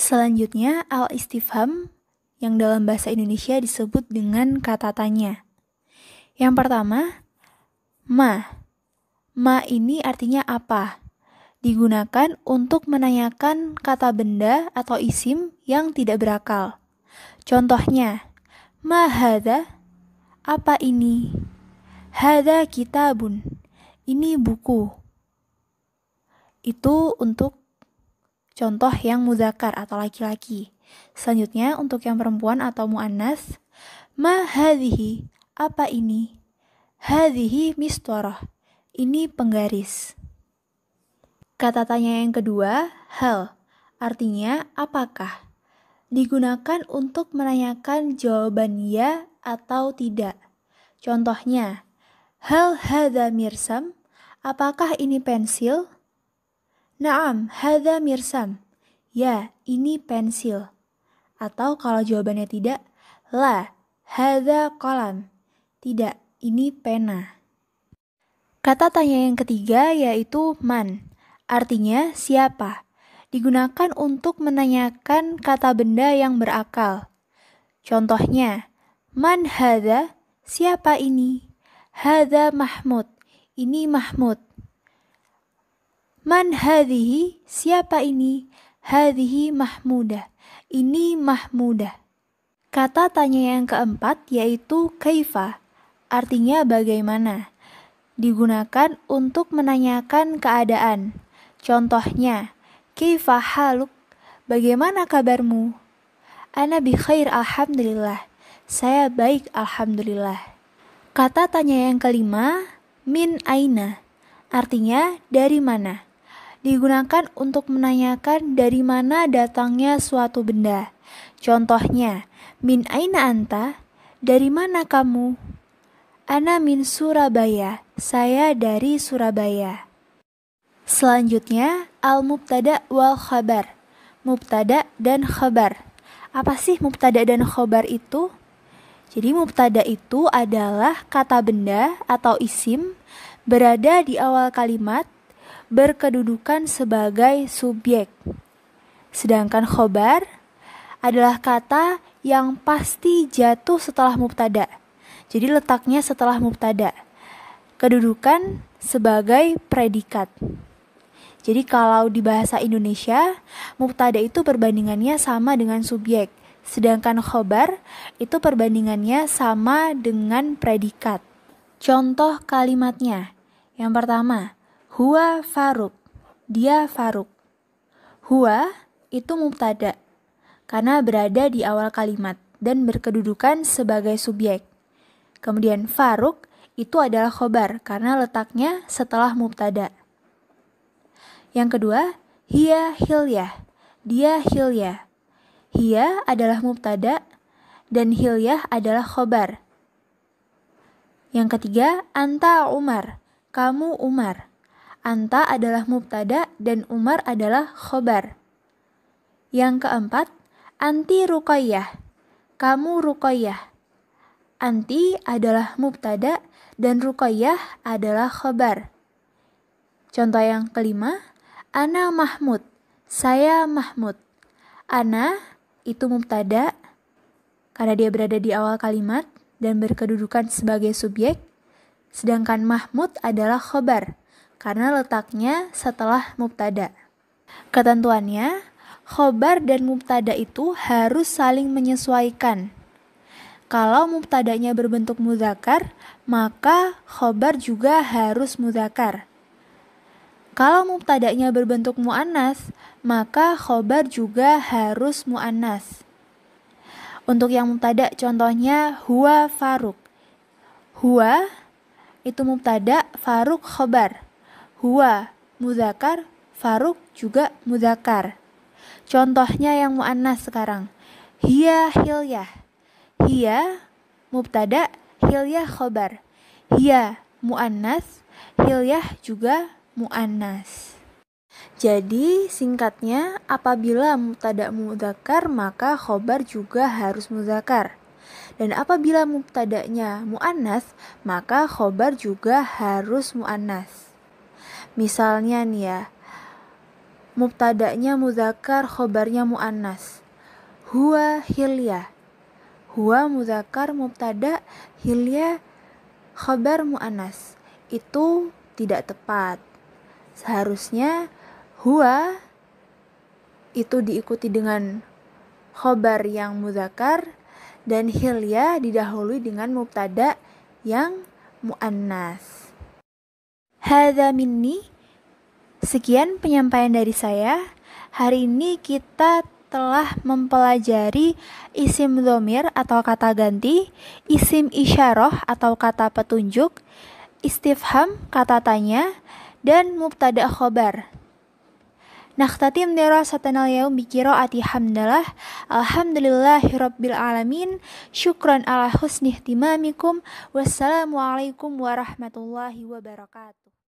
Selanjutnya, al-istifham yang dalam bahasa Indonesia disebut dengan kata tanya. Yang pertama, ma. Ma ini artinya apa? Digunakan untuk menanyakan kata benda atau isim yang tidak berakal. Contohnya, ma hadza? Apa ini? Hadza kitabun. Ini buku. Itu untuk contoh yang muzakkar atau laki-laki. Selanjutnya untuk yang perempuan atau muannas, ma hadhihi? Apa ini? Hadhihi mistarah. Ini penggaris. Kata tanya yang kedua, hal. Artinya apakah? Digunakan untuk menanyakan jawaban ya atau tidak. Contohnya, hal hadza mirsam? Apakah ini pensil? Naam, hadza mirsam. Ya, ini pensil. Atau kalau jawabannya tidak, la, hadza qalam. Tidak, ini pena. Kata tanya yang ketiga yaitu man. Artinya siapa? Digunakan untuk menanyakan kata benda yang berakal. Contohnya, man hadza? Siapa ini? Hadza Mahmud. Ini Mahmud. Man hadhihi? Siapa ini? Hadhihi Mahmudah. Ini Mahmudah. Kata tanya yang keempat yaitu kaifa. Artinya bagaimana? Digunakan untuk menanyakan keadaan. Contohnya, kaifa haluk? Bagaimana kabarmu? Ana bi khair alhamdulillah. Saya baik alhamdulillah. Kata tanya yang kelima, min aina. Artinya dari mana? Digunakan untuk menanyakan dari mana datangnya suatu benda. Contohnya, min aina anta? Dari mana kamu? Ana min Surabaya. Saya dari Surabaya. Selanjutnya, al-mubtada wal khabar. Mubtada dan khabar. Apa sih mubtada dan khabar itu? Jadi mubtada itu adalah kata benda atau isim berada di awal kalimat berkedudukan sebagai subjek. Sedangkan khabar adalah kata yang pasti jatuh setelah mubtada. Jadi letaknya setelah mubtada. Kedudukan sebagai predikat. Jadi kalau di bahasa Indonesia, mubtada itu perbandingannya sama dengan subjek. Sedangkan khobar itu perbandingannya sama dengan predikat. Contoh kalimatnya. Yang pertama, huwa Faruk. Dia Faruk. Huwa itu mubtada karena berada di awal kalimat dan berkedudukan sebagai subjek. Kemudian Faruk itu adalah khobar karena letaknya setelah mubtada. Yang kedua, hiya hilyah. Dia hilyah. Hiya adalah mubtada dan hilyah adalah khobar. Yang ketiga, anta Umar. Kamu Umar. Anta adalah mubtada dan Umar adalah khobar. Yang keempat, anti Ruqayyah. Kamu Ruqayyah. Anti adalah mubtada dan Ruqayyah adalah khabar. Contoh yang kelima, ana Mahmud. Saya Mahmud. Ana itu mubtada karena dia berada di awal kalimat dan berkedudukan sebagai subjek. Sedangkan Mahmud adalah khabar karena letaknya setelah mubtada. Ketentuannya, khabar dan mubtada itu harus saling menyesuaikan. Kalau mubtadanya berbentuk muzakkar, maka khobar juga harus muzakkar. Kalau mubtadanya berbentuk muannas, maka khobar juga harus muannas. Untuk yang mubtada, contohnya huwa Faruk. Huwa itu mubtada, Faruk khobar. Huwa muzakkar, Faruk juga muzakkar. Contohnya yang muannas sekarang. Hiya hilyah. Hiya mubtada, hilyah khobar. Hiya muannas, hilyah juga muannas. Jadi singkatnya, apabila mubtada mudzakkar maka khobar juga harus mudzakkar. Dan apabila mubtadanya muannas maka khobar juga harus muannas. Misalnya nih ya, mubtada'nya muzakkar, khobarnya muannas. Huwa Hilya. Huwa muzakkar mubtada, Hilya khobar muannas. Itu tidak tepat. Seharusnya huwa itu diikuti dengan khobar yang muzakkar dan Hilya didahului dengan mubtada yang muannas. Hadza minni. Sekian penyampaian dari saya. Hari ini kita telah mempelajari isim dhamir atau kata ganti, isim isyarah atau kata petunjuk, istifham kata tanya, dan mubtada khobar. Nakhtatim dirasatana al-yawm bi qiraati hamdalah. Alhamdulillahirabbil alamin. Syukran ala husni ihtimamikum. Wassalamualaikum warahmatullahi wabarakatuh.